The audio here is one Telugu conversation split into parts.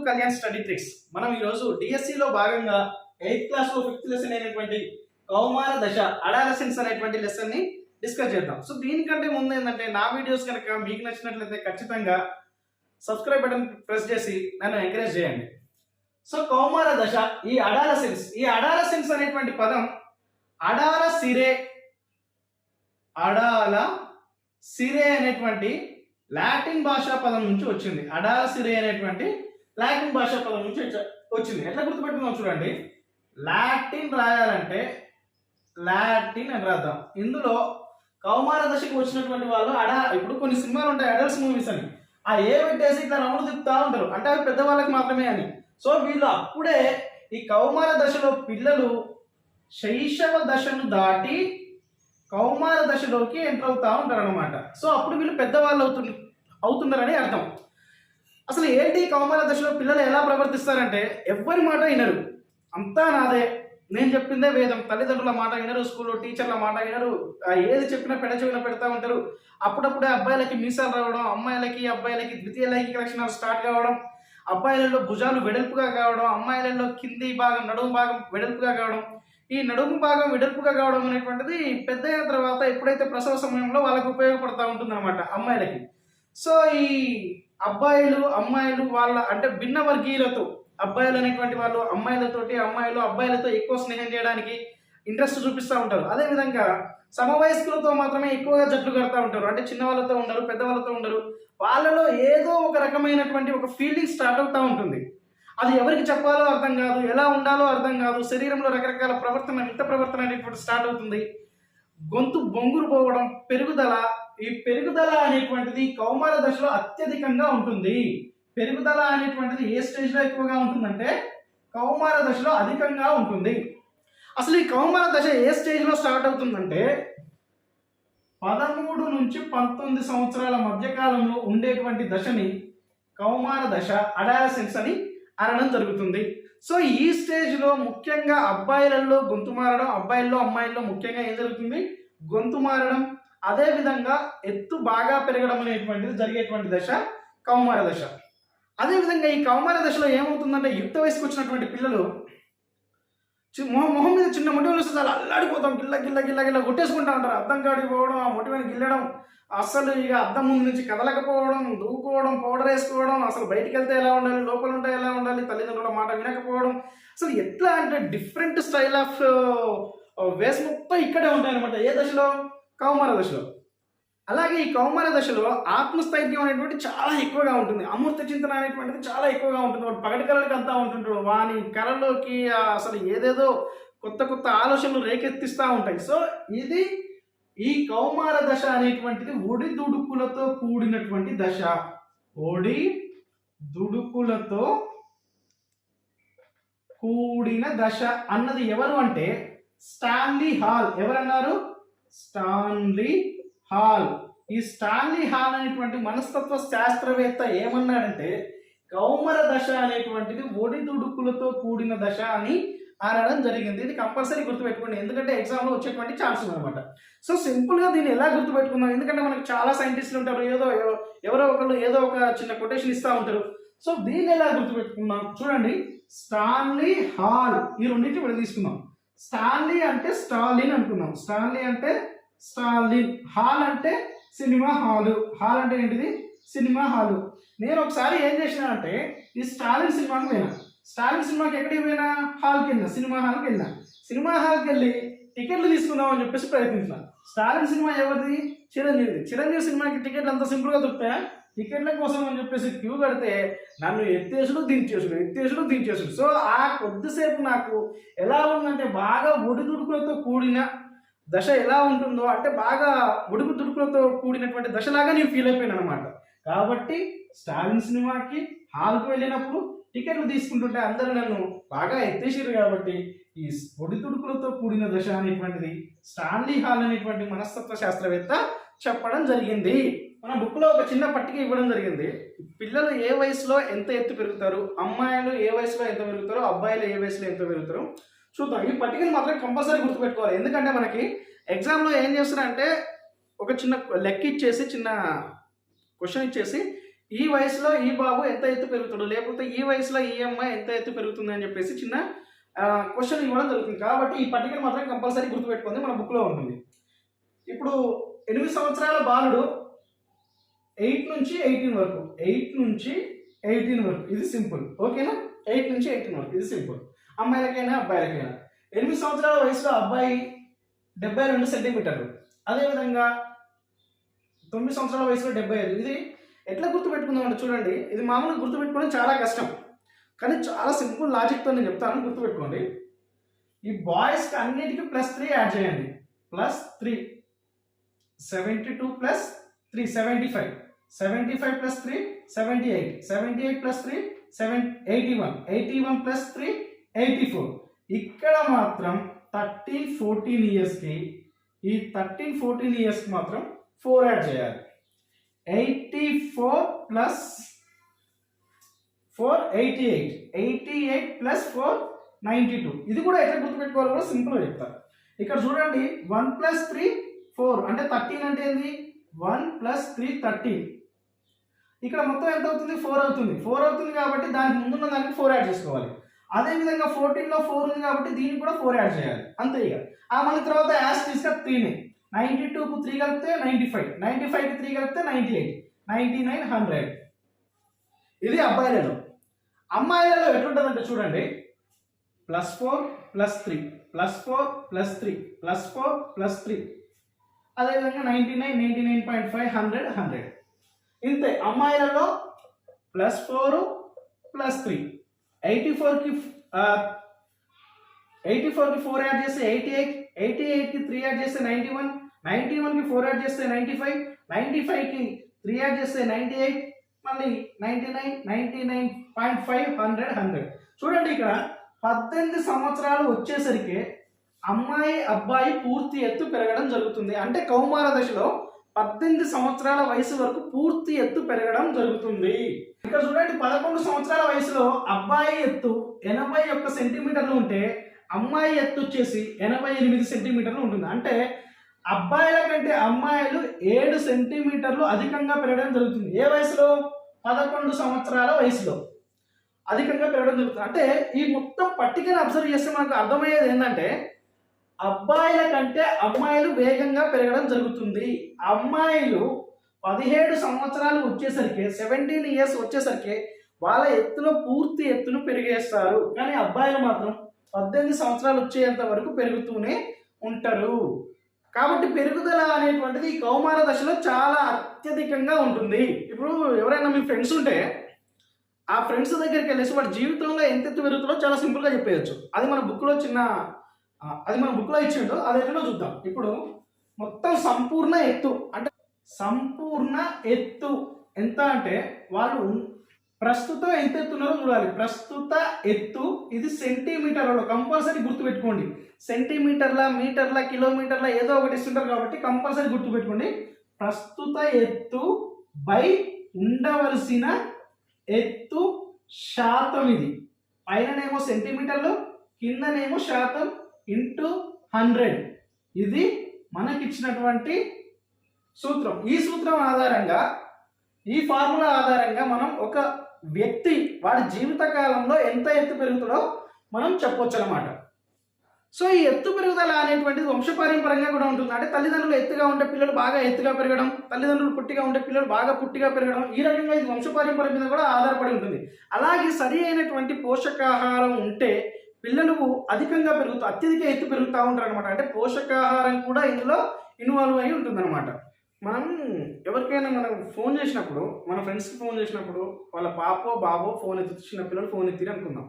Kalyan study tricks. మనం ఈరోజు డిఎస్సిలో భాగంగా 8th క్లాస్లో 5th లెసన్ అయినటువంటి కౌమార దశ అడాలసెన్స్ అనేటువంటి లెసన్ ని డిస్కస్ చేద్దాం. సో దీనికంటే ముందు ఏంటంటే నా వీడియోస్ కనుక మీకు నచ్చినట్లయితే ఖచ్చితంగా సబ్స్క్రైబ్ బటన్ ప్రెస్ చేసి నన్ను ఎంకరేజ్ చేయండి. సో కౌమార దశ, ఈ అడాలసెన్స్ అనేటువంటి పదం అడాల సిరే అనేటువంటి లాటిన్ భాషా పదం నుంచి వచ్చింది. అడాల సిరే అనేటువంటి లాటిన్ భాషా పదం నుంచి వచ్చింది. ఎట్లా గుర్తుపెట్టుకుందాం చూడండి. లాటిన్ రాయాలంటే లాటిన్ అని రాద్దాం. ఇందులో కౌమార దశకు వచ్చినటువంటి వాళ్ళు ఇప్పుడు కొన్ని సినిమాలు ఉంటాయి అడల్ట్స్ మూవీస్ అని, ఆ ఏ పెట్టేసి ఇట్లా రౌండ్ తిప్పుతా ఉంటారు, అంటే అవి పెద్దవాళ్ళకి మాత్రమే అని. సో వీళ్ళు అప్పుడే ఈ కౌమార దశలో పిల్లలు శైశవ దశను దాటి కౌమార దశలోకి ఎంటర్ అవుతా ఉంటారు అనమాట. సో అప్పుడు వీళ్ళు పెద్దవాళ్ళు అవుతున్నారని అర్థం. అసలు ఏంటి కౌమార దశలో పిల్లలు ఎలా ప్రవర్తిస్తారంటే ఎవ్వరి మాట వినరు, అంతా నాదే, నేను చెప్పిందే వేదం, తల్లిదండ్రుల మాట వినరు, స్కూల్లో టీచర్ల మాట వినరు, ఏది చెప్పినా చెవిన పెడతా ఉంటారు. అప్పుడప్పుడే అబ్బాయిలకి మీసాలు రావడం, అబ్బాయిలకి ద్వితీయ లైంగిక లక్షణాలు స్టార్ట్ కావడం, అబ్బాయిలలో భుజాలు వెడల్పుగా కావడం, అమ్మాయిలలో కింది భాగం నడుము భాగం వెడల్పుగా కావడం. ఈ నడుము భాగం వెడల్పుగా కావడం అనేటువంటిది పెద్ద అయిన తర్వాత ఎప్పుడైతే ప్రసవ సమయంలో వాళ్ళకి ఉపయోగపడతా ఉంటుంది అనమాట అమ్మాయిలకి. సో ఈ అబ్బాయిలు అమ్మాయిలు వాళ్ళ అంటే భిన్న వర్గీయులతో, అబ్బాయిలు అనేటువంటి వాళ్ళు అమ్మాయిలతోటి, అమ్మాయిలు అబ్బాయిలతో ఎక్కువ స్నేహం చేయడానికి ఇంట్రెస్ట్ చూపిస్తూ ఉంటారు. అదేవిధంగా సమవయస్కులతో మాత్రమే ఎక్కువగా జట్లు కడతా ఉంటారు, అంటే చిన్న వాళ్ళతో ఉండరు, పెద్దవాళ్ళతో ఉండరు. వాళ్ళలో ఏదో ఒక రకమైనటువంటి ఒక ఫీలింగ్ స్టార్ట్ అవుతూ ఉంటుంది. అది ఎవరికి చెప్పాలో అర్థం కాదు, ఎలా ఉండాలో అర్థం కాదు. శరీరంలో రకరకాల ప్రవర్తన, మిత ప్రవర్తన అనేటువంటి స్టార్ట్ అవుతుంది. గొంతు బొంగురు పోవడం, పెరుగుదల. ఈ పెరుగుదల అనేటువంటిది కౌమార దశలో అత్యధికంగా ఉంటుంది. పెరుగుదల అనేటువంటిది ఏ స్టేజ్లో ఎక్కువగా ఉంటుందంటే కౌమార దశలో అధికంగా ఉంటుంది. అసలు ఈ కౌమార దశ ఏ స్టేజ్లో స్టార్ట్ అవుతుందంటే 13 నుంచి 19 సంవత్సరాల మధ్యకాలంలో ఉండేటువంటి దశని కౌమార దశ అడాలసెన్స్ అని అనడం జరుగుతుంది. సో ఈ స్టేజ్లో ముఖ్యంగా అబ్బాయిలలో గొంతు మారడం, అబ్బాయిల్లో అమ్మాయిల్లో ముఖ్యంగా ఏం జరుగుతుంది, గొంతు మారడం, అదేవిధంగా ఎత్తు బాగా పెరగడం అనేటువంటిది జరిగేటువంటి దశ కౌమార దశ. అదేవిధంగా ఈ కౌమార దశలో ఏమవుతుందంటే యుక్త వయసుకు వచ్చినటువంటి పిల్లలు మొహం మీద చిన్న మొటిమలు వస్తే చాలా అల్లాడిపోతాం, గిల్ల కొట్టేసుకుంటా ఉంటారు. అద్దం కాడికి పోవడం, ఆ మొటిమని గిల్లడం, అస్సలు ఇక అద్దం ముందు నుంచి కదలకపోవడం, దూకోవడం, పౌడర్ వేసుకోవడం, అసలు బయటికి వెళ్తే ఎలా ఉండాలి, లోపల ఉంటే ఎలా ఉండాలి, తల్లిదండ్రుల మాట వినకపోవడం, అసలు ఎట్లా అంటే డిఫరెంట్ స్టైల్ ఆఫ్ వేస్ మొత్తం ఇక్కడే ఉంటాయి అనమాట. ఏ దశలో? కౌమార దశలో. అలాగే ఈ కౌమార దశలో ఆత్మస్థైర్యం అనేటువంటి చాలా ఎక్కువగా ఉంటుంది, అమూర్త చింతన అనేటువంటిది చాలా ఎక్కువగా ఉంటుంది. వాడు పగటి కళలకు అంతా ఉంటుంటాడు, వాని కళలోకి అసలు ఏదేదో కొత్త కొత్త ఆలోచనలు రేకెత్తిస్తూ ఉంటాయి. సో ఇది ఈ కౌమార దశ అనేటువంటిది ఒడిదుడుకులతో కూడినటువంటి దశ. ఒడిదుడుకులతో కూడిన దశ అన్నది ఎవరు అంటే స్టాన్లీ హాల్. ఎవరన్నారు? Stanley hall. ఈ స్టాన్లీ హాల్ అనేటువంటి మనస్తత్వ శాస్త్రవేత్త ఏమన్నాడంటే కౌమార దశ అనేటువంటిది ఒడిదుడుకులతో కూడిన దశ అని అనడం జరిగింది. ఇది కంపల్సరీ గుర్తుపెట్టుకోండి, ఎందుకంటే ఎగ్జామ్లో వచ్చేటువంటి ఛాన్స్ ఉందన్నమాట. సో సింపుల్గా దీన్ని ఎలా గుర్తుపెట్టుకుందాం, ఎందుకంటే మనకు చాలా సైంటిస్టులు ఉంటారు, ఎవరో ఒకరు ఏదో ఒక చిన్న కొటేషన్ ఇస్తూ ఉంటారు. సో దీన్ని ఎలా గుర్తుపెట్టుకుందాం చూడండి. స్టాన్లీ హాల్, ఈ రెండింటి మనం తీసుకుందాం. స్టాన్లీ అంటే స్టాలిన్ అనుకుందాం, స్టాన్లీ అంటే స్టాలిన్, హాల్ అంటే సినిమా హాలు. హాల్ అంటే ఏంటిది? Cinema hall. నేను ఒకసారి ఏం చేసినా అంటే ఈ స్టాలిన్ సినిమాకి పోయినా. స్టాలిన్ సినిమాకి ఎక్కడికి పోయినా? హాల్కి వెళ్ళినా, సినిమా హాల్కి వెళ్ళినా. సినిమా హాల్కి వెళ్ళి టికెట్లు తీసుకుందాం అని చెప్పేసి ప్రయత్నించిన. స్టాలిన్ సినిమా ఎవరిది? చిరంజీవిది. చిరంజీవి సినిమాకి టికెట్లు అంత సింపుల్గా దొరుకుతాయా? టికెట్ల కోసం అని చెప్పేసి క్యూ కడితే నన్ను ఎత్తేసుడు దించేసుడు. సో ఆ కొద్దిసేపు నాకు ఎలా ఉందంటే బాగా ఒడిదుడుకులతో కూడిన దశ ఎలా ఉంటుందో, అంటే బాగా ఒడుకుదుడుకులతో కూడినటువంటి దశలాగా నేను ఫీల్ అయిపోయాను అనమాట. కాబట్టి స్టాలిన్ సినిమాకి హాల్కి వెళ్ళినప్పుడు టికెట్లు తీసుకుంటుంటే అందరూ నన్ను బాగా ఎత్తేసారు. కాబట్టి ఈ ఒడిదుడుకులతో కూడిన దశ అనేటువంటిది స్టాన్లీ హాల్ అనేటువంటి మనస్తత్వ శాస్త్రవేత్త చెప్పడం జరిగింది. మన బుక్లో ఒక చిన్న పట్టిక ఇవ్వడం జరిగింది. పిల్లలు ఏ వయసులో ఎంత ఎత్తు పెరుగుతారు, అమ్మాయిలు ఏ వయసులో ఎంత పెరుగుతారో, అబ్బాయిలు ఏ వయసులో ఎంత పెరుగుతారో చూద్దాం. ఈ పట్టికను మాత్రం కంపల్సరీ గుర్తుపెట్టుకోవాలి, ఎందుకంటే మనకి ఎగ్జామ్లో ఏం చేస్తారంటే ఒక చిన్న లెక్క ఇచ్చేసి, చిన్న క్వశ్చన్ ఇచ్చేసి ఈ వయసులో ఈ బాబు ఎంత ఎత్తు పెరుగుతాడు, లేకపోతే ఈ వయసులో ఈ అమ్మాయి ఎంత ఎత్తు పెరుగుతుంది అని చెప్పేసి చిన్న క్వశ్చన్ ఇవ్వడం జరుగుతుంది. కాబట్టి ఈ పట్టికను మాత్రం కంపల్సరీ గుర్తుపెట్టుకుంది, మన బుక్లో ఉంటుంది. ఇప్పుడు 8 సంవత్సరాల బాలుడు 8 నుంచి 18 వరకు, 8 నుంచి 18 వరకు, ఇది సింపుల్. ఓకేనా? 8 నుంచి 18 వరకు ఇది సింపుల్, అమ్మాయిలకైనా అబ్బాయిలకైనా. 8 సంవత్సరాల వయసులో అబ్బాయి 72 సెంటీమీటర్లు, అదేవిధంగా 9 సంవత్సరాల వయసులో 75. ఇది ఎట్లా గుర్తుపెట్టుకుందామంటే చూడండి, ఇది మామూలుగా గుర్తుపెట్టుకోవడం చాలా కష్టం, కానీ చాలా సింపుల్ లాజిక్తో నేను చెప్తాను, గుర్తుపెట్టుకోండి. ఈ బాయ్స్కి అన్నిటికీ +3 యాడ్ చేయండి. +3 72 + 3 75, 75 + 3 78, 78 + 3 81, 81 + 3 84. ఇక్కడ మాత్రం 13-14 ఇయర్స్కి, ఈ 13-14 ఇయర్స్కి మాత్రం 4 యాడ్ చేయాలి. 84 + 4 88, 88 + 4 92. ఇది కూడా ఎట్లా గుర్తుపెట్టుకోవాలో కూడా సింపుల్గా చెప్తారు. ఇక్కడ చూడండి 1 + 3 4, అంటే 13 అంటే ఏంది, 1 + 3 13. ఇక్కడ మొత్తం ఎంత అవుతుంది, 4 అవుతుంది. 4 అవుతుంది కాబట్టి దానికి ముందున్న దానికి 4 యాడ్ చేసుకోవాలి. అదేవిధంగా 14లో 4 ఉంది కాబట్టి దీనికి కూడా 4 యాడ్ చేయాలి, అంతే. ఇక మళ్ళీ తర్వాత యాస్ తీసుక 3ని 92కు 3 కలిపితే 95, 95కి 3 కలిపితే 98, 99 100. ఇది అబ్బాయిలలో. అమ్మాయిలలో ఎట్లుంటుందంటే చూడండి, +4 + 3 +4 + 3 +4 + 3, అదేవిధంగా 99, 99.5, 100, 100. ఇంతే. అమ్మాయిలలో +4 + 3, 84కి 4 యాడ్ చేస్తే 88, 88కి 3 యాడ్ చేస్తే 91, 91కి 4 యాడ్ చేస్తే 95, 95కి 3 యాడ్ చేస్తే 98, మళ్ళీ 99, 99.5, 100, 100. చూడండి, ఇక్కడ 18 సంవత్సరాలు వచ్చేసరికి అమ్మాయి అబ్బాయి పూర్తి ఎత్తు పెరగడం జరుగుతుంది. అంటే కౌమార దశలో 18 సంవత్సరాల వయసు వరకు పూర్తి ఎత్తు పెరగడం జరుగుతుంది. ఇక్కడ చూడండి, 11 సంవత్సరాల వయసులో అబ్బాయి ఎత్తు 81 సెంటీమీటర్లు ఉంటే అమ్మాయి ఎత్తు వచ్చేసి 88 సెంటీమీటర్లు ఉంటుంది. అంటే అబ్బాయిల కంటే అమ్మాయిలు 7 సెంటీమీటర్లు అధికంగా పెరగడం జరుగుతుంది. ఏ వయసులో? 11 సంవత్సరాల వయసులో అధికంగా పెరగడం జరుగుతుంది. అంటే ఈ మొత్తం పట్టికను అబ్జర్వ్ చేస్తే మనకు అర్థమయ్యేది ఏంటంటే, అబ్బాయిల కంటే అమ్మాయిలు వేగంగా పెరగడం జరుగుతుంది. అమ్మాయిలు 17 సంవత్సరాలు వచ్చేసరికి, 17 ఇయర్స్ వచ్చేసరికి వాళ్ళ ఎత్తులో పూర్తి ఎత్తును పెరిగేస్తారు. కానీ అబ్బాయిలు మాత్రం 18 సంవత్సరాలు వచ్చేంత వరకు పెరుగుతూనే ఉంటారు. కాబట్టి పెరుగుదల అనేటువంటిది ఈ కౌమార దశలో చాలా అత్యధికంగా ఉంటుంది. ఇప్పుడు ఎవరైనా మీ ఫ్రెండ్స్ ఉంటే ఆ ఫ్రెండ్స్ దగ్గరికి వెళ్ళేసి వాడి జీవితంలో ఎంత ఎత్తు పెరుగుతుందో చాలా సింపుల్గా చెప్పేయచ్చు. అది మన బుక్లో ఇచ్చిండు, అది ఎట్లా చూద్దాం. ఇప్పుడు మొత్తం సంపూర్ణ ఎత్తు అంటే సంపూర్ణ ఎత్తు ఎంత అంటే వాళ్ళు ప్రస్తుతం ఎంత ఎత్తున్నారో చూడాలి. ప్రస్తుత ఎత్తు ఇది సెంటీమీటర్లలో, కంపల్సరీ గుర్తుపెట్టుకోండి. సెంటీమీటర్ల, మీటర్ల, కిలోమీటర్ల ఏదో ఒకటి ఇస్తుంటారు కాబట్టి కంపల్సరీ గుర్తుపెట్టుకోండి. ప్రస్తుత ఎత్తు బై ఉండవలసిన ఎత్తు శాతం. ఇది పైననేమో సెంటీమీటర్లు, కిందనేమో శాతం ఇంటూ 100. ఇది మనకిచ్చినటువంటి సూత్రం. ఈ సూత్రం ఆధారంగా, ఈ ఫార్ములా ఆధారంగా మనం ఒక వ్యక్తి వాడి జీవిత కాలంలో ఎంత ఎత్తు పెరుగుతుందో మనం చెప్పొచ్చు అన్నమాట. సో ఈ ఎత్తు పెరుగుదల అనేటువంటిది వంశపారంపర్యంగా కూడా ఉంటుంది. అంటే తల్లిదండ్రులు ఎత్తుగా ఉంటే పిల్లలు బాగా ఎత్తుగా పెరగడం, తల్లిదండ్రులు పుట్టిగా ఉంటే పిల్లలు బాగా పుట్టిగా పెరగడం, ఈ రకంగా ఇది వంశపారంపర్యం మీద కూడా ఆధారపడి ఉంటుంది. అలాగే సరి అయినటువంటి పోషకాహారం ఉంటే పిల్లలు అధికంగా అత్యధిక ఎత్తు పెరుగుతూ ఉంటారు అనమాట. అంటే పోషకాహారం కూడా ఇందులో ఇన్వాల్వ్ అయి ఉంటుంది అనమాట. మనం ఎవరికైనా మనం ఫోన్ చేసినప్పుడు, మన ఫ్రెండ్స్కి ఫోన్ చేసినప్పుడు వాళ్ళ పాపో బాబో ఫోన్ ఎత్తి, చిన్న పిల్లలు ఫోన్ ఎత్తిరి అనుకుందాం.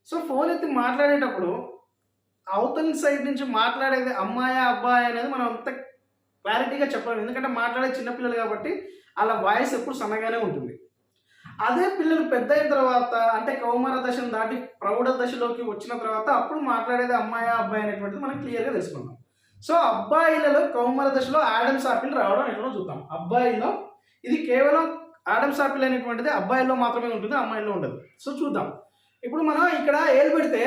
సో ఫోన్ ఎత్తి మాట్లాడేటప్పుడు అవతల సైడ్ నుంచి మాట్లాడేది అమ్మాయి అబ్బాయి అనేది మనం అంత క్లారిటీగా చెప్పలేము. ఎందుకంటే మాట్లాడే చిన్నపిల్లలు కాబట్టి వాళ్ళ వాయిస్ ఎప్పుడు సన్నగానే ఉంటుంది. అదే పిల్లలు పెద్ద అయిన తర్వాత, అంటే కౌమార దశను దాటి ప్రౌఢ దశలోకి వచ్చిన తర్వాత అప్పుడు మాట్లాడేది అమ్మాయి అబ్బాయి అనేటువంటిది మనం క్లియర్గా తెలుసుకుందాం. సో అబ్బాయిలలో కౌమార దశలో ఆడమ్స్ ఆపిల్ రావడం ఎట్లా చూద్దాం. అబ్బాయిలో ఇది కేవలం ఆడమ్స్ ఆపిల్ అనేటువంటిది అబ్బాయిలో మాత్రమే ఉంటుంది, అమ్మాయిలో ఉండదు. సో చూద్దాం. ఇప్పుడు మనం ఇక్కడ ఏలు పెడితే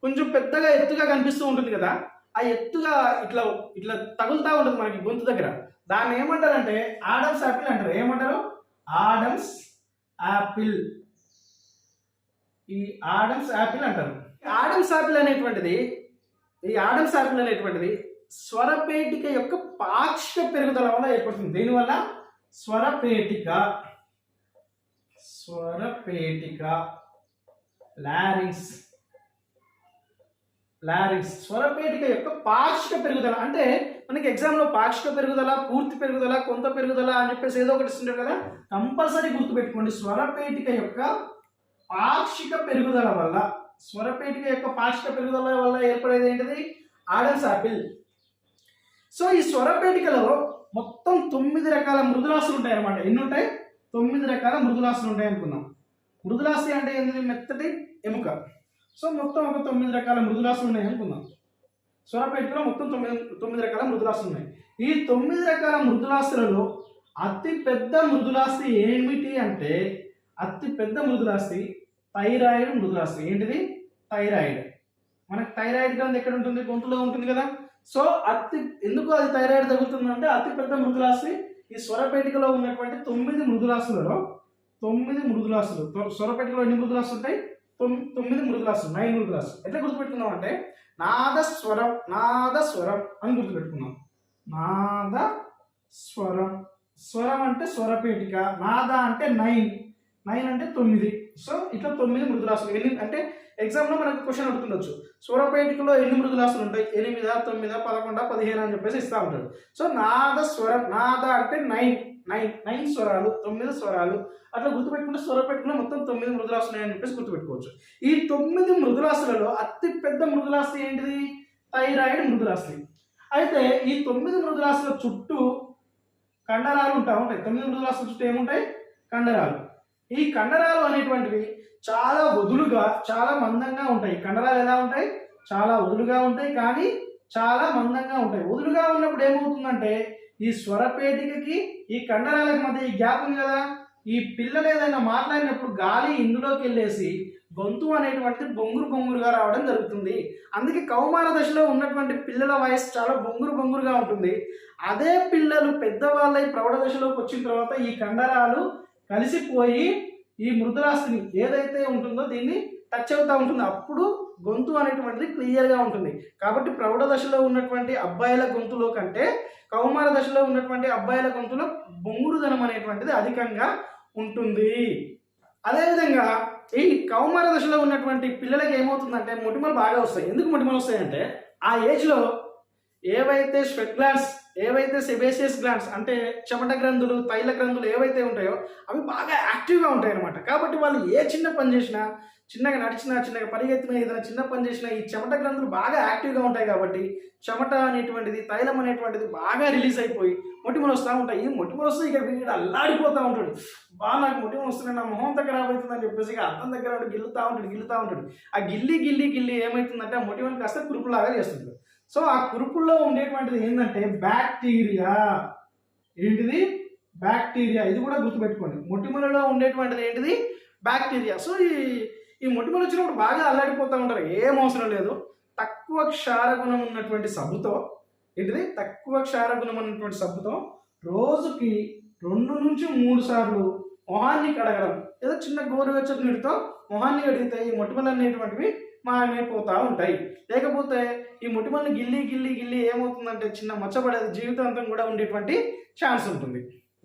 కొంచెం పెద్దగా ఎత్తుగా కనిపిస్తూ ఉంటుంది కదా, ఆ ఎత్తుగా ఇట్లా ఇట్లా తగులుతూ ఉంటుంది మనకి గొంతు దగ్గర. దాన్ని ఏమంటారంటే ఆడమ్స్ ఆపిల్ అంటారు. ఏమంటారు? Adams Apple. ఈ ఆడమ్స్ యాపిల్ అంటారు. ఆడమ్స్ యాపిల్ అనేటువంటిది స్వరపేటిక యొక్క పాక్షిక పెరుగుదల వల్ల ఏర్పడుతుంది. దీనివల్ల స్వరపేటిక లారింగ్స్ స్వరపేటిక యొక్క పాక్షిక పెరుగుదల. అంటే మనకి ఎగ్జామ్లో పాక్షిక పెరుగుదల, పూర్తి పెరుగుదల, కొంత పెరుగుదల అని చెప్పేసి ఏదో ఒకటి ఇస్తుంటారు కదా, కంపల్సరీ గుర్తుపెట్టుకోండి. స్వరపేటిక యొక్క పాక్షిక పెరుగుదల వల్ల ఏర్పడేది ఏంటిది? Adams Apple. సో ఈ స్వరపేటికలో మొత్తం 9 రకాల మృదులాస్తులు ఉంటాయి అన్నమాట. ఎన్ని ఉంటాయి? 9 రకాల మృదులాస్తులు ఉంటాయి అనుకుందాం. మృదులాస్తి అంటే ఏంటిది? మెత్తటి ఎముక. సో మొత్తం ఒక 9 రకాల మృదులాస్తులు ఉన్నాయి అనుకుందాం. స్వరపేటికలో మొత్తం 9 రకాల మృదులాస్తులు ఉన్నాయి. ఈ 9 రకాల మృదులాస్తులలో అతి పెద్ద మృదులాస్తి ఏమిటి అంటే, థైరాయిడ్ మృదులాస్తి. ఏంటిది? థైరాయిడ్. మనకు థైరాయిడ్ గ్రంథి ఎక్కడ ఉంటుంది? గొంతులో ఉంటుంది కదా. సో ఎందుకు అది థైరాయిడ్ తగులుతుందంటే అతి పెద్ద మృదులాస్తి ఈ స్వరపేటికలో ఉన్నటువంటి 9 మృదులాస్తులలో 9 మృదులాస్తులు. స్వరపేటికలో ఎన్ని మృదులాస్తులు ఉంటాయి? 9 మృదులాస్తులు, 9 మృదులాస్తులు. ఎట్లా గుర్తుపెట్టుకున్నాం అంటే నాదస్వరం అని గుర్తుపెట్టుకున్నాం. నాదస్వరం. స్వరం అంటే స్వరపేటిక, నాద అంటే 9 అంటే 9. సో ఇట్లా 9 మృదులాస్తులు. ఎన్ని అంటే ఎగ్జామ్లో మనకు క్వశ్చన్ అడుగుతుండొచ్చు, స్వరపేటికలో ఎన్ని మృదులాస్తులు ఉంటాయి? 8, 9, 11, 15 అని చెప్పేసి ఇస్తూ ఉంటాడు. సో నాదస్వరం, నాద అంటే 9 స్వరాలు, 9 స్వరాలు. అట్లా గుర్తుపెట్టుకుంటే స్వరపేటికలో మొత్తం 9 మృదులాస్తులు ఉన్నాయని చెప్పేసి గుర్తుపెట్టుకోవచ్చు. ఈ 9 మృదులాస్తులలో అతి పెద్ద మృదులాస్తి ఏంటిది? థైరాయిడ్ మృదులాస్తి. అయితే ఈ 9 మృదులాస్తుల చుట్టూ కండరాలు ఉంటాయి. 9 మృదులాస్తుల చుట్టూ ఏముంటాయి? కండరాలు. ఈ కండరాలు అనేటువంటివి చాలా వదులుగా, చాలా మందంగా ఉంటాయి. కండరాలు ఎలా ఉంటాయి? చాలా వదులుగా ఉంటాయి, కానీ చాలా మందంగా ఉంటాయి. వదులుగా ఉన్నప్పుడు ఏమవుతుందంటే ఈ స్వరపేటికకి ఈ కండరాలకు మధ్య ఈ గ్యాప్ ఉంది కదా, ఈ పిల్లలు ఏదైనా మాట్లాడినప్పుడు గాలి ఇందులోకి వెళ్ళేసి గొంతు అనేటువంటిది బొంగురుగా రావడం జరుగుతుంది. అందుకే కౌమార దశలో ఉన్నటువంటి పిల్లల వయసు చాలా బొంగురుగా ఉంటుంది. అదే పిల్లలు పెద్దవాళ్ళై ప్రౌఢ దశలోకి వచ్చిన తర్వాత ఈ కండరాలు కలిసిపోయి ఈ మృదులాస్తిని ఏదైతే ఉంటుందో దీన్ని టచ్ అవుతూ ఉంటుంది. అప్పుడు గొంతు అనేటువంటిది క్లియర్గా ఉంటుంది. కాబట్టి ప్రౌఢ దశలో ఉన్నటువంటి అబ్బాయిల గొంతులో కంటే కౌమార దశలో ఉన్నటువంటి అబ్బాయిల గొంతులో బొంగురుదనం అనేటువంటిది అధికంగా ఉంటుంది. అదేవిధంగా ఈ కౌమార దశలో ఉన్నటువంటి పిల్లలకి ఏమవుతుందంటే మొటిమలు బాగా వస్తాయి. ఎందుకు మొటిమలు వస్తాయంటే ఆ ఏజ్లో ఏవైతే స్వెట్ గ్లాండ్స్, ఏవైతే సెబేసియస్ గ్లాండ్స్ అంటే చెమట గ్రంథులు, తైల గ్రంథులు ఏవైతే ఉంటాయో అవి బాగా యాక్టివ్గా ఉంటాయి అన్నమాట. కాబట్టి వాళ్ళు ఏ చిన్న పని చేసినా, చిన్నగా నడిచినా, చిన్నగా పరిగెత్తినా, ఏదైనా చిన్న పని చేసినా ఈ చెమట గ్రంథులు బాగా యాక్టివ్గా ఉంటాయి. కాబట్టి చెమట అనేటువంటిది, తైలం అనేటువంటిది బాగా రిలీజ్ అయిపోయి మొటిమలు వస్తూ ఉంటాయి. ఈ మొటిమలు వస్తే ఇక వీడు అల్లాడిపోతూ ఉంటాడు. నాకు మొటిమలు వస్తున్నాయి, నా మొహం దగ్గర అవుతుందని చెప్పేసి ఇక అర్థం దగ్గర గిల్లుతూ ఉంటాడు. ఆ గిల్లి ఏమవుతుందంటే ఆ మొటిమలు కాస్త కురుపులాగా చేస్తుంది. సో ఆ కురుపుల్లో ఉండేటువంటిది ఏంటంటే బ్యాక్టీరియా. ఏంటిది? బ్యాక్టీరియా. ఇది కూడా గుర్తుపెట్టుకోండి. మొటిమలలో ఉండేటువంటిది ఏంటిది? బ్యాక్టీరియా. సో ఈ మొటిమలు వచ్చినప్పుడు బాగా అల్లాడిపోతూ ఉంటారు. ఏం అవసరం లేదు. తక్కువ క్షారగుణం ఉన్నటువంటి సబ్బుతో రోజుకి 2 నుంచి 3 సార్లు మొహాన్ని కడగడం, ఏదో చిన్న గోరువెచ్చని నీటితో మొహాన్ని కడిగితే ఈ మొటిమలు అనేటువంటివి మాయమైపోతూ ఉంటాయి. లేకపోతే ఈ మొటిమల్ని గిల్లి ఏమవుతుందంటే చిన్న మచ్చబడేది జీవితాంతం కూడా ఉండేటువంటి ఛాన్స్ ఉంటుంది.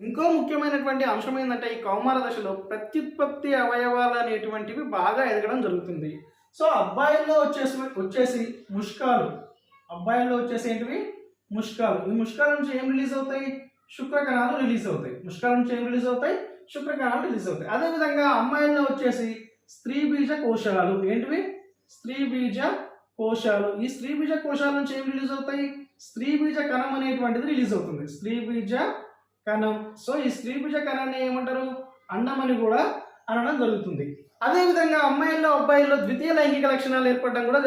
ఇంకో ముఖ్యమైనటువంటి అంశం ఏంటంటే ఈ కౌమార దశలో ప్రత్యుత్పత్తి అవయవాలు అనేటువంటివి బాగా ఎదగడం జరుగుతుంది. సో అబ్బాయిల్లో వచ్చేసి ముష్కాలు. అబ్బాయిల్లో వచ్చేసి ఏంటివి? ముష్కాలు. ఈ ముష్కాల నుంచి ఏం రిలీజ్ అవుతాయి? శుక్రకణాలు రిలీజ్ అవుతాయి. అదేవిధంగా అమ్మాయిల్లో వచ్చేసి స్త్రీ బీజ కోశాలు. ఏంటివి? స్త్రీ బీజ కోశాలు. ఈ స్త్రీ బీజ కోశాల నుంచి ఏం రిలీజ్ అవుతాయి? స్త్రీ బీజ కణం అనేటువంటిది రిలీజ్ అవుతుంది. స్త్రీ బీజ కణం. సో ఈ స్త్రీ బీజ కణాన్ని ఏమంటారు? అండం అని కూడా అనడం జరుగుతుంది. అదేవిధంగా అమ్మాయిల్లో, అబ్బాయిల్లో ద్వితీయ లైంగిక లక్షణాలు ఏర్పడడం కూడా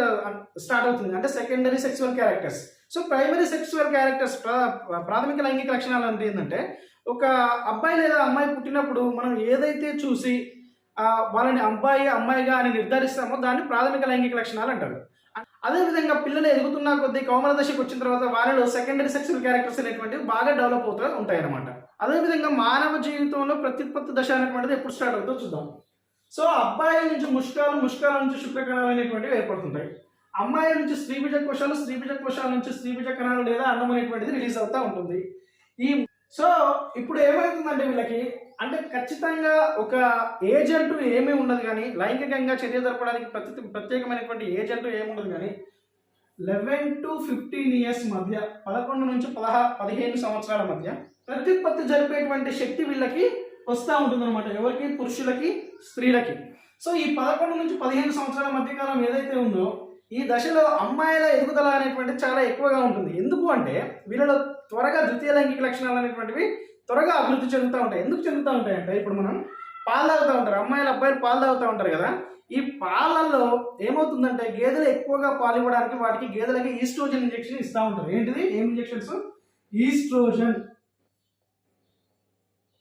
స్టార్ట్ అవుతుంది. అంటే secondary sexual characters. So primary sexual characters, ప్రాథమిక లైంగిక లక్షణాలు అంటే ఏంటంటే ఒక అబ్బాయి లేదా అమ్మాయి పుట్టినప్పుడు మనం ఏదైతే చూసి వాళ్ళని అమ్మాయిగా అని నిర్ధారిస్తామో దాన్ని ప్రాథమిక లైంగిక లక్షణాలు అంటారు. అదేవిధంగా పిల్లలు ఎదుగుతున్న కొద్దీ కౌమార దశకు వచ్చిన తర్వాత వారిలో సెకండరీ సెక్సువల్ క్యారెక్టర్స్ అనేటువంటివి బాగా డెవలప్ అవుతూ ఉంటాయి అన్నమాట. అదేవిధంగా మానవ జీవితంలో ప్రత్యుత్పత్తి దశ అనేటువంటిది ఎప్పుడు స్టార్ట్ అవుతుందో చూద్దాం. సో అబ్బాయిల నుంచి ముష్కాలు, ముష్కాల నుంచి శుక్రకణాలు అనేటువంటివి ఏర్పడుతుంటాయి. అమ్మాయిల నుంచి స్త్రీబీజ కోశాలు, స్త్రీబీజ కోశాల నుంచి స్త్రీబీజ కణాలు లేదా అన్నం అనేటువంటిది రిలీజ్ అవుతూ ఉంటుంది. సో ఇప్పుడు ఏమవుతుందంటే వీళ్ళకి అంటే ఖచ్చితంగా ఒక ఏజ్ అంటూ ఏమీ ఉండదు, కానీ లైంగికంగా చర్య జరపడానికి ప్రత్యేకమైనటువంటి ఏజ్ అంటూ ఏముండదు, కానీ 11 to 15 ఇయర్స్ మధ్య, 11 నుంచి 15 సంవత్సరాల మధ్య ప్రత్యుత్పత్తి జరిపేటువంటి శక్తి వీళ్ళకి వస్తూ ఉంటుంది అనమాట. ఎవరికి? పురుషులకి, స్త్రీలకి. సో ఈ 11 నుంచి 15 సంవత్సరాల మధ్యకాలం ఏదైతే ఉందో ఈ దశలో అమ్మాయిల ఎదుగుదల అనేటువంటిది చాలా ఎక్కువగా ఉంటుంది. ఎందుకు అంటే వీళ్ళలో త్వరగా ద్వితీయ లైంగిక లక్షణాలు అనేటువంటివి త్వరగా అభివృద్ధి చెందుతూ ఉంటాయి. ఎందుకు చెందుతూ ఉంటాయి అంటే ఇప్పుడు మనం పాలు తాగుతూ ఉంటారు, అమ్మాయిలు అబ్బాయిలు పాలు తాగుతూ ఉంటారు కదా. ఈ పాలల్లో ఏమవుతుందంటే గేదెలు ఎక్కువగా పాలు ఇవ్వడానికి వాటికి గేదెలకి ఈస్ట్రోజన్ ఇంజెక్షన్ ఇస్తూ ఉంటారు. ఏంటిది? ఏం ఇంజెక్షన్స్? ఈస్ట్రోజన్.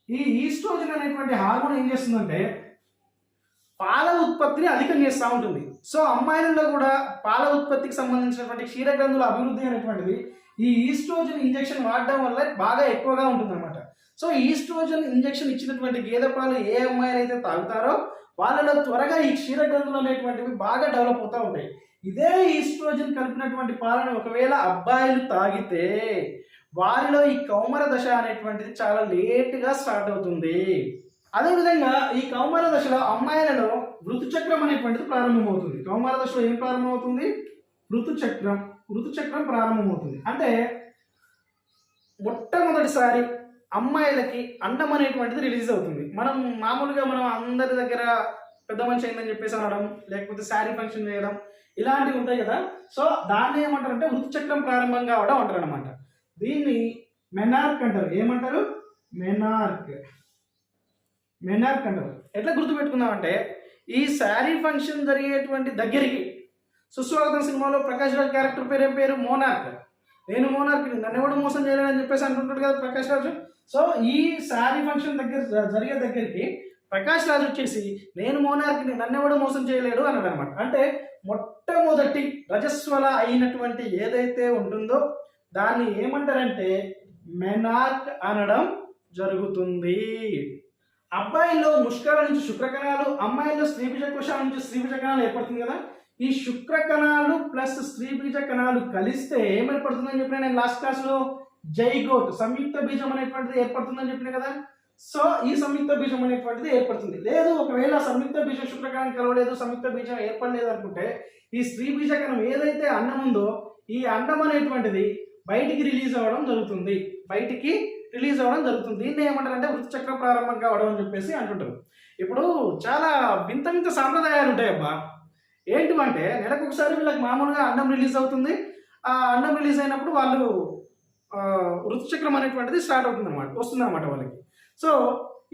ఈ ఈస్ట్రోజన్ అనేటువంటి హార్మోన్ ఏం చేస్తుందంటే పాల ఉత్పత్తిని అధికం చేస్తూ ఉంటుంది. సో అమ్మాయిలలో కూడా పాల ఉత్పత్తికి సంబంధించినటువంటి క్షీరగ్రంథుల అభివృద్ధి అనేటువంటిది ఈ ఈస్ట్రోజన్ ఇంజెక్షన్ వాడడం వల్ల బాగా ఎక్కువగా ఉంటుంది అనమాట. సో ఈస్ట్రోజన్ ఇంజెక్షన్ ఇచ్చినటువంటి గేదె పాలు ఏ అమ్మాయిలు అయితే తాగుతారో వాళ్ళలో త్వరగా ఈ క్షీరగ్రంథులు అనేటువంటివి బాగా డెవలప్ అవుతూ ఉంటాయి. ఇదే ఈస్ట్రోజన్ కలిపినటువంటి పాలను ఒకవేళ అబ్బాయిలు తాగితే వారిలో ఈ కౌమార దశ అనేటువంటిది చాలా లేట్గా స్టార్ట్ అవుతుంది. అదేవిధంగా ఈ కౌమార దశలో అమ్మాయిలలో ఋతుచక్రం అనేటువంటిది ప్రారంభమవుతుంది. కౌమార దశలో ఏం ప్రారంభమవుతుంది? ఋతుచక్రం ప్రారంభమవుతుంది. అంటే మొట్టమొదటిసారి అమ్మాయిలకి అండం అనేటువంటిది రిలీజ్ అవుతుంది. మనం మామూలుగా అందరి దగ్గర పెద్ద మనిషి అయిందని చెప్పేసి అనడం, లేకపోతే శారీ ఫంక్షన్ చేయడం ఇలాంటివి ఉంటాయి కదా. సో దాన్ని ఏమంటారంటే ఋతుచక్రం ప్రారంభం కావడం అంటారు అనమాట. దీన్ని మెనార్క్ అంటారు. ఏమంటారు? మెనార్క్ అంటారు. ఎట్లా గుర్తుపెట్టుకుందామంటే ఈ శారీ ఫంక్షన్ జరిగేటువంటి దగ్గరికి సుస్వాగతం సినిమాలో ప్రకాష్ రాజ్ క్యారెక్టర్ పేరు ఏం పేరు? మోనార్క్. నేను మోనార్క్ని, నన్ను ఎవడు మోసం చేయలేదని చెప్పేసి అంటుంటాడు కదా ప్రకాష్ రాజు. సో ఈ శారీ ఫంక్షన్ జరిగే దగ్గరికి ప్రకాష్ రాజు వచ్చేసి నేను మోనార్క్ని, నన్ను ఎవడు మోసం చేయలేడు అన్నాడు అనమాట. అంటే మొట్టమొదటి రజస్వల అయినటువంటి ఏదైతే ఉంటుందో దాన్ని ఏమంటారంటే మెనార్క్ అనడం జరుగుతుంది. అబ్బాయిల్లో ముష్కాల నుంచి శుక్రకణాలు, అమ్మాయిల్లో స్త్రీబీజ కోశాల నుంచి స్త్రీబీజ కణాలు ఏర్పడుతుంది కదా. ఈ శుక్రకణాలు ప్లస్ స్త్రీబీజ కణాలు కలిస్తే ఏమేర్పడుతుందని చెప్పిన నేను లాస్ట్ క్లాస్లో జైగోట్ సంయుక్త బీజం అనేటువంటిది ఏర్పడుతుందని చెప్పిన కదా. సో ఈ సంయుక్త బీజం అనేటువంటిది ఏర్పడుతుంది. లేదు ఒకవేళ సంయుక్త బీజం శుక్రకణం కలవలేదు, సంయుక్త బీజం ఏర్పడలేదు అనుకుంటే ఈ స్త్రీబీజ కణం ఏదైతే అండం ఉందో ఈ అండం అనేటువంటిది బయటికి రిలీజ్ అవ్వడం జరుగుతుంది. దీన్ని ఏమంటారంటే ఋతుచక్ర ప్రారంభం కావడం అని చెప్పేసి అంటుంటారు. ఇప్పుడు చాలా వింత వింత సాంప్రదాయాలు ఉంటాయి అబ్బా. ఏంటివంటే నెలకు ఒకసారి వీళ్ళకి మామూలుగా అండం రిలీజ్ అవుతుంది. ఆ అండం రిలీజ్ అయినప్పుడు వాళ్ళు ఋతుచక్రం అనేటువంటిది స్టార్ట్ అవుతుంది అనమాట, వస్తుంది అనమాట వాళ్ళకి. సో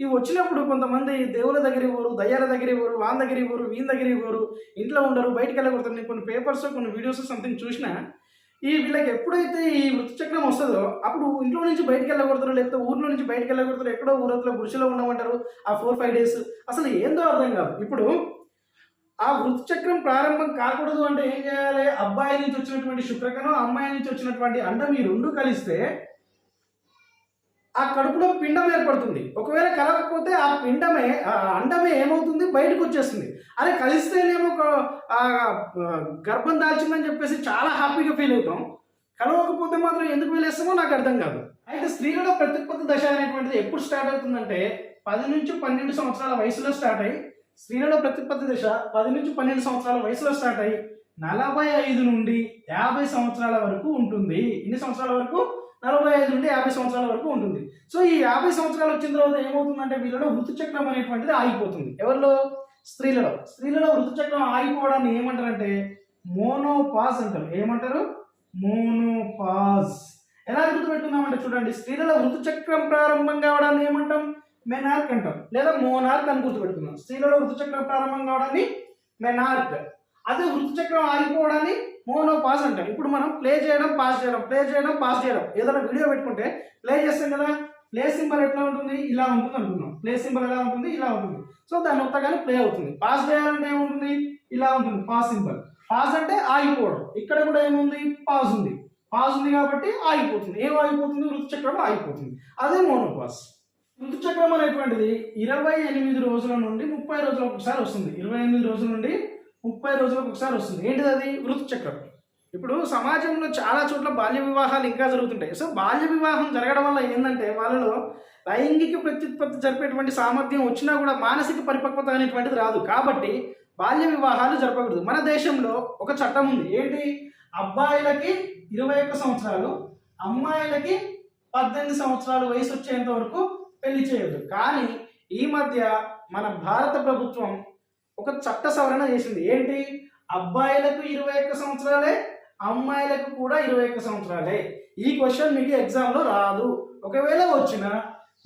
ఇవి వచ్చినప్పుడు కొంతమంది దేవుల దగ్గర ఇవ్వరు, దయ్యాల దగ్గర ఇవ్వరు, వాన్ దగ్గర ఇవ్వరు, వీని దగ్గర ఇవ్వరు, ఇంట్లో ఉండరు, బయటికి వెళ్ళకూడదు. నేను కొన్ని పేపర్స్ కొన్ని వీడియోస్ సంథింగ్ చూసినా వీళ్ళకి ఎప్పుడైతే ఈ ఋతుచక్రం వస్తుందో అప్పుడు ఇంట్లో నుంచి బయటికి వెళ్ళకూడదు, లేకపోతే ఊర్లో నుంచి బయటికి వెళ్ళకూడదు, ఎక్కడో ఊరలో గుడిసెలో ఉండమంటారు ఆ 4-5 days. అసలు ఏందో అర్థం కాదు. ఇప్పుడు ఆ ఋతుచక్రం ప్రారంభం కాకూడదు అంటే ఏం చేయాలి? అబ్బాయి నుంచి వచ్చినటువంటి శుక్రకణం, అమ్మాయి నుంచి వచ్చినటువంటి అండం ఈ రెండు కలిస్తే ఆ కడుపులో పిండం ఏర్పడుతుంది. ఒకవేళ కలగకపోతే ఆ పిండమే అండమే ఏమవుతుంది? బయటకు వచ్చేస్తుంది. అదే కలిస్తేనేమో గర్భం దాల్చిందని చెప్పేసి చాలా హ్యాపీగా ఫీల్ అవుతాం. కలవకపోతే మాత్రం ఎందుకు వెళ్ళేస్తామో నాకు అర్థం కాదు. అయితే స్త్రీలలో ప్రత్యుత్పత్తి దశ అనేటువంటిది ఎప్పుడు స్టార్ట్ అవుతుందంటే 10 నుంచి 12 సంవత్సరాల వయసులో స్టార్ట్ అయ్యి, స్త్రీలలో ప్రత్యుత్పత్తి దశ 10 నుంచి 12 సంవత్సరాల వయసులో స్టార్ట్ అయ్యి 45 నుండి 50 సంవత్సరాల వరకు ఉంటుంది. ఎన్ని సంవత్సరాల వరకు? 45 నుండి 50 సంవత్సరాల వరకు ఉంటుంది. సో ఈ 50 సంవత్సరాలు వచ్చిన తర్వాత ఏమవుతుందంటే వీళ్ళలో ఋతుచక్రం అనేటువంటిది ఆగిపోతుంది. ఎవరిలో? స్త్రీలలో ఋతుచక్రం ఆగిపోవడాన్ని ఏమంటారంటే మోనోపాజ్ అంటారు. ఏమంటారు? మోనోపాజ్. ఎలా గుర్తుపెట్టుకున్నామంటే చూడండి, స్త్రీలలో ఋతుచక్రం ప్రారంభం కావడాన్ని ఏమంటాం? మెనార్క్ అంటాం, లేదా మోనార్క్ అని గుర్తుపెట్టుకున్నాం. స్త్రీలలో ఋతుచక్రం ప్రారంభం కావడాన్ని మెనార్క్, అదే ఋతుచక్రం ఆగిపోవడాన్ని మోనోపాజ్ అంటారు. ఇప్పుడు మనం ప్లే చేయడం పాస్ చేయడం ఏదైనా వీడియో పెట్టుకుంటే ప్లే చేస్తాం కదా, ప్లే సింబల్ ఎట్లా ఉంటుంది? ఇలా ఉంటుంది అనుకున్నాం. ప్లే సింబల్ ఎలా ఉంటుంది? ఇలా ఉంటుంది. సో దాన్ని ఒక్కగానే ప్లే అవుతుంది. పాస్ చేయాలంటే ఏముంటుంది? ఇలా ఉంటుంది పాస్ సింబల్. పాస్ అంటే ఆగిపోవడం. ఇక్కడ కూడా ఏముంది? పాజ్ ఉంది కాబట్టి ఆగిపోతుంది. ఏం ఆగిపోతుంది? ఋతుచక్రం ఆగిపోతుంది. అదే మోనోపాజ్. ఋతుచక్రం అనేటువంటిది 28 రోజుల నుండి 30 రోజులకు ఒకసారి వస్తుంది. 28 రోజుల నుండి 30 రోజులకు ఒకసారి వస్తుంది. ఏంటిది అది? ఋతుచక్రం. ఇప్పుడు సమాజంలో చాలా చోట్ల బాల్య వివాహాలు ఇంకా జరుగుతుంటాయి. సో బాల్య వివాహం జరగడం వల్ల ఏంటంటే వాళ్ళలో లైంగిక ప్రత్యుత్పత్తి జరిపేటువంటి సామర్థ్యం వచ్చినా కూడా మానసిక పరిపక్వత అనేటువంటిది రాదు. కాబట్టి బాల్య వివాహాలు జరపకూడదు. మన దేశంలో ఒక చట్టం ఉంది. ఏంటి? అబ్బాయిలకి 21 సంవత్సరాలు, అమ్మాయిలకి 18 సంవత్సరాలు వయసు వచ్చేంత వరకు పెళ్లి చేయదు. కానీ ఈ మధ్య మన భారత ప్రభుత్వం ఒక చట్ట సవరణ చేసింది. ఏంటి? అబ్బాయిలకు 21 సంవత్సరాలే, అమ్మాయిలకు కూడా 21 సంవత్సరాలే. ఈ క్వశ్చన్ మీకు ఎగ్జామ్లో రాదు. ఒకవేళ వచ్చినా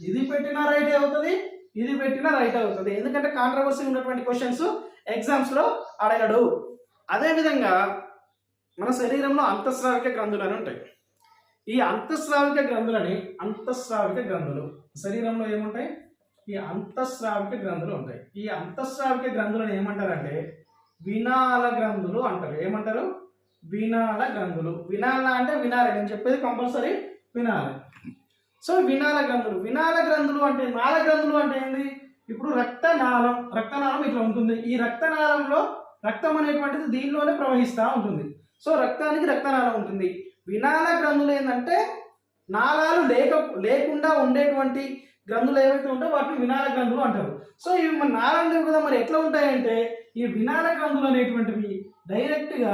ఇది పెట్టినా రైట్ అవుతుంది, ఇది పెట్టినా రైట్ అవుతుంది. ఎందుకంటే కాంట్రవర్సీ ఉన్నటువంటి క్వశ్చన్స్ ఎగ్జామ్స్లో అడగడు. అదేవిధంగా మన శరీరంలో అంతఃస్రావిక గ్రంథులు అని ఉంటాయి. ఈ అంతఃస్రావిక గ్రంథులు శరీరంలో ఏముంటాయి? ఈ అంతఃస్రావిక గ్రంథులు ఉంటాయి. ఈ అంతఃస్రావిక గ్రంథులను ఏమంటారంటే వినాల గ్రంథులు అంటారు. ఏమంటారు? వినాల గ్రంథులు. వినాల అంటే వినాలి, నేను చెప్పేది కంపల్సరీ వినాలి. సో వినాల గ్రంథులు అంటే, నాళ గ్రంథులు అంటే ఏంది? ఇప్పుడు రక్తనాళం ఇట్లా ఉంటుంది. ఈ రక్తనాళంలో రక్తం అనేటువంటిది దీనిలోనే ప్రవహిస్తూ ఉంటుంది. సో రక్తానికి రక్తనాళం ఉంటుంది. వినాల గ్రంథులు ఏంటంటే నాళాలు లేకుండా ఉండేటువంటి గ్రంథులు ఏవైతే ఉంటాయో వాటిని వినాల గ్రంథులు అంటారు. సో ఇవి మన నాళం లేవు కదా, మరి ఎట్లా ఉంటాయంటే ఈ వినాల గ్రంథులు అనేటువంటివి డైరెక్ట్గా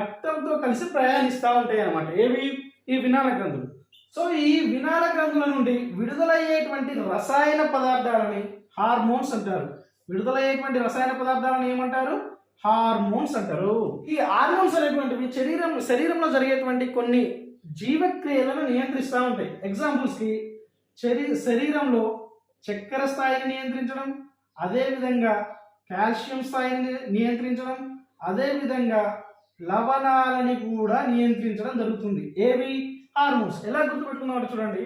రక్తంతో కలిసి ప్రయాణిస్తూ ఉంటాయి అన్నమాట. ఏవి? ఈ వినాల గ్రంథులు. సో ఈ వినాల గ్రంథుల నుండి విడుదలయ్యేటువంటి రసాయన పదార్థాలని హార్మోన్స్ అంటారు. విడుదలయ్యేటువంటి రసాయన పదార్థాలను ఏమంటారు? హార్మోన్స్ అంటారు. ఈ హార్మోన్స్ అనేటువంటివి శరీరంలో జరిగేటువంటి కొన్ని జీవక్రియలను నియంత్రిస్తూ ఉంటాయి. ఎగ్జాంపుల్స్కి శరీరంలో చక్కెర స్థాయిని నియంత్రించడం, అదేవిధంగా కాల్షియం స్థాయిని నియంత్రించడం, అదేవిధంగా లవణాలని కూడా నియంత్రించడం జరుగుతుంది. ఏవి? హార్మోన్స్. ఎలా గుర్తుపెట్టుకున్నామంటే చూడండి,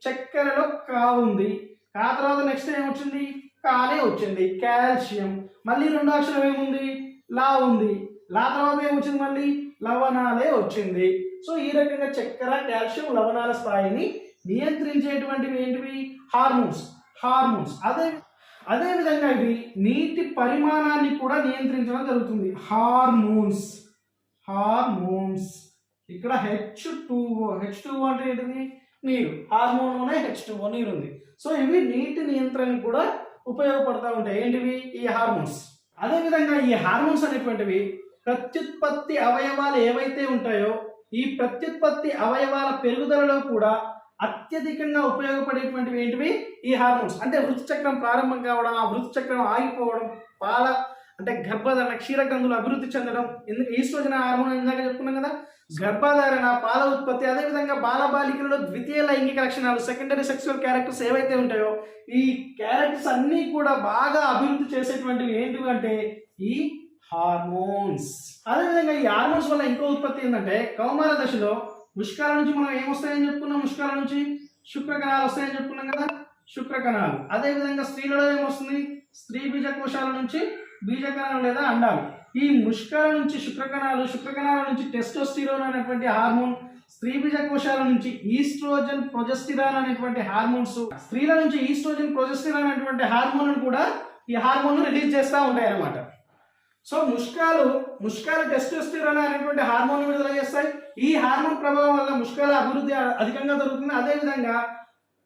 చక్కెరలో కా ఉంది, కా తర్వాత నెక్స్ట్ ఏమొచ్చింది? కానే వచ్చింది. కాల్షియం. మళ్ళీ రెండో అక్షరం ఏముంది? లా ఉంది. లా తర్వాత ఏమొచ్చింది? మళ్ళీ లవణాలే వచ్చింది. సో ఈ రకంగా చక్కెర, కాల్షియం, లవణాల స్థాయిని నియంత్రించేటువంటివి ఏంటివి? హార్మోన్స్. అదేవిధంగా ఇవి నీటి పరిమాణాన్ని కూడా నియంత్రించడం జరుగుతుంది. హార్మోన్స్. ఇక్కడ H2O అంటే ఏంటిది? నీరు. హార్మోన్లోనే H2O నీరు ఉంది. సో ఇవి నీటి నియంత్రణకు కూడా ఉపయోగపడతా ఉంటాయి. ఏంటివి? ఈ హార్మోన్స్. అదేవిధంగా ఈ హార్మోన్స్ అనేటువంటివి ప్రత్యుత్పత్తి అవయవాలు ఏవైతే ఉంటాయో ఈ ప్రత్యుత్పత్తి అవయవాల పెరుగుదలలో కూడా అత్యధికంగా ఉపయోగపడేటువంటివి ఏంటివి? ఈ హార్మోన్స్. అంటే ఋతుచక్రం ప్రారంభం కావడం, ఆ ఋతుచక్రం ఆగిపోవడం, గర్భధారణ, క్షీరగ్రంథులు అభివృద్ధి చెందడం. ఎందుకు? ఈస్ట్రోజన్ హార్మోన్ ఇందాక చెప్పుకున్నాం కదా. గర్భధారణ, పాల ఉత్పత్తి, అదేవిధంగా బాలబాలికలలో ద్వితీయ లైంగిక లక్షణాలు, సెకండరీ సెక్సువల్ క్యారెక్టర్స్ ఏవైతే ఉంటాయో ఈ క్యారెక్టర్స్ అన్నీ కూడా బాగా అభివృద్ధి చేసేటువంటివి ఏంటివి అంటే ఈ హార్మోన్స్. అదేవిధంగా ఈ హార్మోన్స్ వల్ల ఇంకో ఉత్పత్తి ఏంటంటే కౌమార దశలో ముష్కాల నుంచి మనం ఏమొస్తాయని చెప్పుకున్నాం? ముష్కాల నుంచి శుక్రకణాలు వస్తాయని చెప్పుకున్నాం కదా, శుక్రకణాలు. అదేవిధంగా స్త్రీలలో ఏమొస్తుంది? స్త్రీ బీజకోశాల నుంచి బీజకణాలు లేదా అండాలు. ఈ ముష్కాల నుంచి శుక్రకణాల నుంచి టెస్టోస్టిరోన్ అనేటువంటి హార్మోన్, స్త్రీ బీజకోశాల నుంచి ఈస్ట్రోజన్ ప్రొజెస్టిరాన్ అనేటువంటి హార్మోన్స్, స్త్రీల నుంచి ఈస్ట్రోజన్ ప్రొజెస్టిరాన్ అనేటువంటి హార్మోన్ కూడా ఈ హార్మోన్ రిలీజ్ చేస్తూ ఉంటాయి అన్నమాట. సో ముష్కాల టెస్టోస్టిరాన్ అనేటువంటి హార్మోన్ విడుదల చేస్తాయి. ఈ హార్మోన్ ప్రభావం వల్ల ముష్కాల అభివృద్ధి అధికంగా జరుగుతుంది. అదేవిధంగా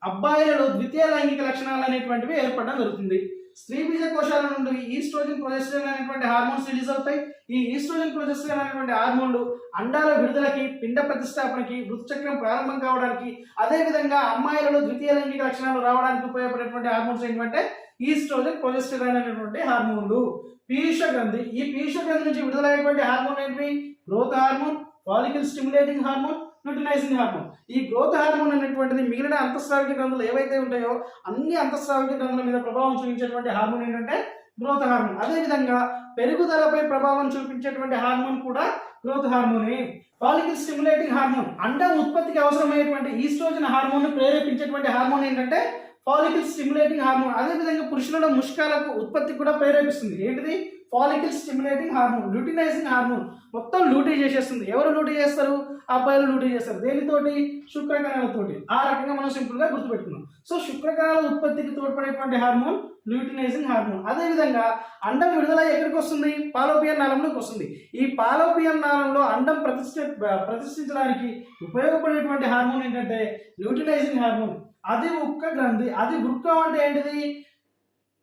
అబ్బాయిలలో ద్వితీయ లైంగిక లక్షణాలు అనేటువంటివి ఏర్పడడం జరుగుతుంది. స్త్రీ బీజ కోశాల నుండి ఈస్ట్రోజన్ ప్రొజెస్టెరాన్ అనేటువంటి హార్మోన్స్ రిలీజ్ అవుతాయి. ఈ ఈస్ట్రోజన్ ప్రొజెస్టెరాన్ అనేటువంటి హార్మోన్లు అండాల విడుదలకి, పిండ ప్రతిష్టాపనకి, ఋతుచక్రం ప్రారంభం కావడానికి, అదేవిధంగా అమ్మాయిలలో ద్వితీయ లైంగిక లక్షణాలు రావడానికి ఉపయోగపడేటువంటి హార్మోన్స్ ఏంటంటే ఈస్ట్రోజన్ ప్రొజెస్టెరాన్ అనేటువంటి హార్మోన్లు. పీయూష గ్రంథి, ఈ పీయూష గ్రంథి నుంచి విడుదలయ్యేటువంటి హార్మోన్ ఏంటి? Growth hormone, follicle stimulating hormone, luteinising hormone. ఈ గ్రోత్ హార్మోన్ అనేటువంటిది మిగిలిన అంతఃస్రావిక గ్రంథులు ఏవైతే ఉంటాయో అన్ని అంతఃస్రావిక గ్రంథుల మీద ప్రభావం చూపించేటువంటి హార్మోన్ ఏంటంటే గ్రోత్ హార్మోన్. అదేవిధంగా పెరుగుదలపై ప్రభావం చూపించేటువంటి హార్మోన్ కూడా గ్రోత్ హార్మోనే. ఫాలికల్ స్టిమ్యులేటింగ్ హార్మోన్, అండం ఉత్పత్తికి అవసరమైనటువంటి ఈస్ట్రోజన్ హార్మోన్ ప్రేరేపించేటువంటి హార్మోన్ ఏంటంటే ఫాలికల్ స్టిమ్యులేటింగ్ హార్మోన్. అదేవిధంగా పురుషులలో ముష్కాలకు ఉత్పత్తి కూడా ప్రేరేపిస్తుంది. ఏంటిది? Follicle stimulating hormone, luteinising hormone మొత్తం లూటీ చేసేస్తుంది. ఎవరు లూటీ చేస్తారు? అబ్బాయిలు లూటీ చేస్తారు. దేనితోటి? శుక్రకణాలతోటి. ఆ రకంగా మనం సింపుల్ గా గుర్తుపెట్టుకున్నాం. సో శుక్రకణాల ఉత్పత్తికి తోడ్పడేటువంటి హార్మోన్ ల్యూటినైజింగ్ హార్మోన్. అదేవిధంగా అండం విడుదల ఎక్కడికి వస్తుంది? పాలోపియన్ నాళంలోకి వస్తుంది. ఈ పాలోపియన్ నాళంలో అండం ప్రతిష్ఠించడానికి ఉపయోగపడేటువంటి హార్మోన్ ఏంటంటే ల్యూటినైజింగ్ హార్మోన్. అది ఉక్క గ్రంథి. అది వృక్కం అంటే ఏంటిది?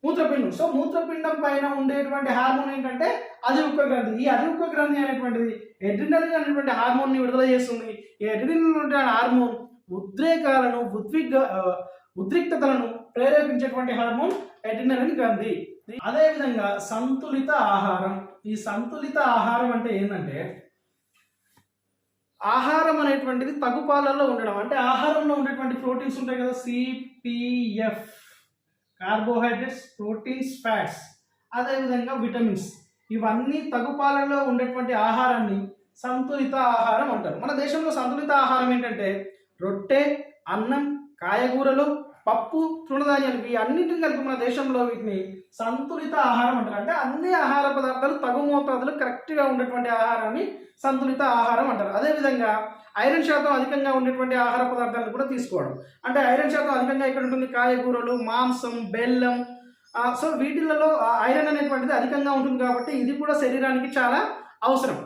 మూత్రపిండం. సో మూత్రపిండం పైన ఉండేటువంటి హార్మోన్ ఏంటంటే అది ఉక్క గ్రంథి. ఈ అది ఉక్క గ్రంథి అనేటువంటిది ఎడ్రినలిన్ అనేటువంటి హార్మోన్ ని విడుదల చేస్తుంది. ఈ ఎడ్రినలిన్ అనే హార్మోన్ ఉద్రేకాలను ఉద్రిక్తతలను ప్రేరేపించేటువంటి హార్మోన్ ఎడ్రినలిన్ గ్రంథి. అదేవిధంగా సంతులిత ఆహారం. ఈ సంతులిత ఆహారం అంటే ఏంటంటే ఆహారం అనేటువంటిది తగుపాలల్లో ఉండడం. అంటే ఆహారంలో ఉండేటువంటి ప్రోటీన్స్ ఉంటాయి కదా, సిపిఎఫ్, కార్బోహైడ్రేట్స్, ప్రోటీన్స్, ఫ్యాట్స్, అదేవిధంగా విటమిన్స్, ఇవన్నీ తగుపాలలో ఉండేటువంటి ఆహారాన్ని సంతులిత ఆహారం అంటారు. మన దేశంలో సంతులిత ఆహారం ఏంటంటే రొట్టె, అన్నం, కాయగూరలు, పప్పు, తృణధాన్యాలు, ఈ అన్నింటిని కలిపి మన దేశంలో వీటిని సంతులిత ఆహారం అంటారు. అంటే అన్ని ఆహార పదార్థాలు తగు మోతాదులు కరెక్ట్గా ఉండేటువంటి ఆహారాన్ని సంతులిత ఆహారం అంటారు. అదేవిధంగా ఐరన్ శాతం అధికంగా ఉండేటువంటి ఆహార పదార్థాలను కూడా తీసుకోవడం. అంటే ఐరన్ శాతం అధికంగా ఇక్కడ ఉంటుంది కాయగూరలు, మాంసం, బెల్లం. సో వీటిలలో ఐరన్ అనేటువంటిది అధికంగా ఉంటుంది కాబట్టి ఇది కూడా శరీరానికి చాలా అవసరం.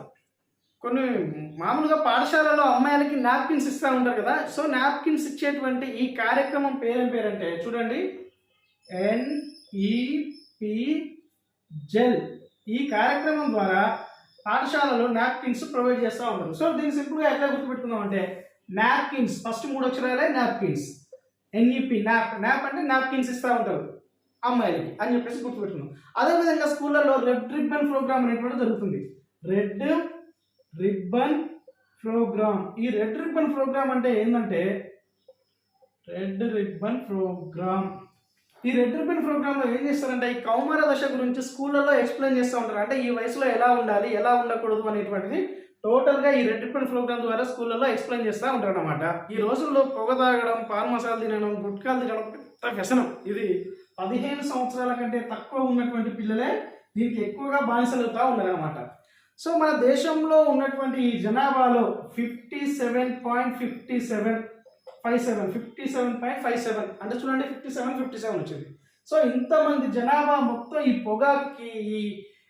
కొన్ని మామూలుగా పాఠశాలలో అమ్మాయిలకి నాప్కిన్స్ ఇస్తూ ఉంటారు కదా. సో నాప్కిన్స్ ఇచ్చేటువంటి ఈ కార్యక్రమం పేరంటే చూడండి, NEP జెల్. ఈ కార్యక్రమం ద్వారా పాఠశాలలో నాప్కిన్స్ ప్రొవైడ్ చేస్తూ ఉంటారు. సో దీన్ని సింపుల్గా ఎట్లా గుర్తుపెట్టుకుందాం అంటే నాప్కిన్స్, ఫస్ట్ 3 అక్షరాలే నాప్కిన్స్. NEP నాప్ అంటే నాప్కిన్స్ ఇస్తూ ఉంటారు అమ్మాయిలకి అని చెప్పేసి గుర్తుపెట్టుకుందాం. అదేవిధంగా స్కూళ్ళలో రెడ్ రిబ్బన్ ప్రోగ్రామ్ అనేటువంటి జరుగుతుంది. Red ribbon programme. ఈ రెడ్ రిబ్బన్ ప్రోగ్రామ్ అంటే ఏంటంటే రెడ్ రిబ్బన్ ప్రోగ్రామ్. ఈ రెడ్ రిబ్బన్ ప్రోగ్రాంలో ఏం చేస్తారంటే ఈ కౌమార దశ గురించి స్కూళ్ళల్లో ఎక్స్ప్లెయిన్ చేస్తూ ఉంటారు. అంటే ఈ వయసులో ఎలా ఉండాలి, ఎలా ఉండకూడదు అనేటువంటిది టోటల్గా ఈ రెడ్ రిబ్బన్ ప్రోగ్రామ్ ద్వారా స్కూళ్ళల్లో ఎక్స్ప్లెయిన్ చేస్తూ ఉంటారు అనమాట. ఈ రోజుల్లో పొగ తాగడం, పాన్ మసాలా తినడం, గుట్కాలు తినడం పెద్ద వ్యసనం. ఇది 15 సంవత్సరాల కంటే తక్కువ ఉన్నటువంటి పిల్లలే దీనికి ఎక్కువగా బానిసలుగా ఉన్నారు అనమాట. సో మన దేశంలో ఉన్నటువంటి ఈ జనాభాలో 57.57 అంటే చూడండి 57 వచ్చింది. సో ఇంతమంది జనాభా మొత్తం ఈ పొగాకి, ఈ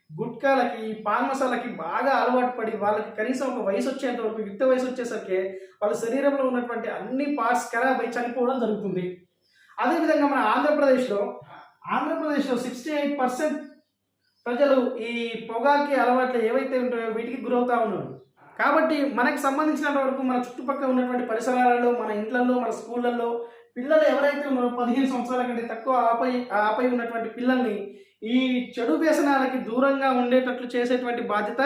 గుట్కాలకి, ఈ పాన్ మసాలాకి బాగా అలవాటు పడి వాళ్ళకి కనీసం ఒక వయసు వచ్చేంత వరకు, యుక్త వయసు వచ్చేసరికి వాళ్ళ శరీరంలో ఉన్నటువంటి అన్ని పార్ట్స్ ఖరాబ్ అయి చనిపోవడం జరుగుతుంది. అదేవిధంగా మన ఆంధ్రప్రదేశ్లో 68% ప్రజలు ఈ పొగాకి అలవాట్లు ఏవైతే ఉంటాయో వీటికి గురవుతా ఉన్నారు. కాబట్టి మనకు సంబంధించినంత వరకు మన చుట్టుపక్కల ఉన్నటువంటి పరిసరాలలో, మన ఇంట్లలో, మన స్కూళ్ళల్లో పిల్లలు ఎవరైతే ఉన్నారో 15 సంవత్సరాల కంటే తక్కువ ఆపై ఉన్నటువంటి పిల్లల్ని ఈ చెడు వ్యసనాలకి దూరంగా ఉండేటట్లు చేసేటువంటి బాధ్యత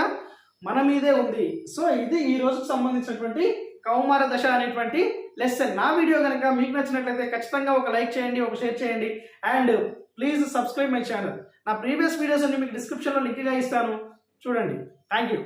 మన మీదే ఉంది. సో ఇది ఈ రోజుకు సంబంధించినటువంటి కౌమార దశ అనేటువంటి లెసన్. నా వీడియో కనుక మీకు నచ్చినట్లయితే ఖచ్చితంగా ఒక లైక్ చేయండి, ఒక షేర్ చేయండి, and please subscribe my channel. నా ప్రీవియస్ వీడియోస్ అన్ని మీకు డిస్క్రిప్షన్లో లింక్గా ఇస్తాను, చూడండి. Thank you.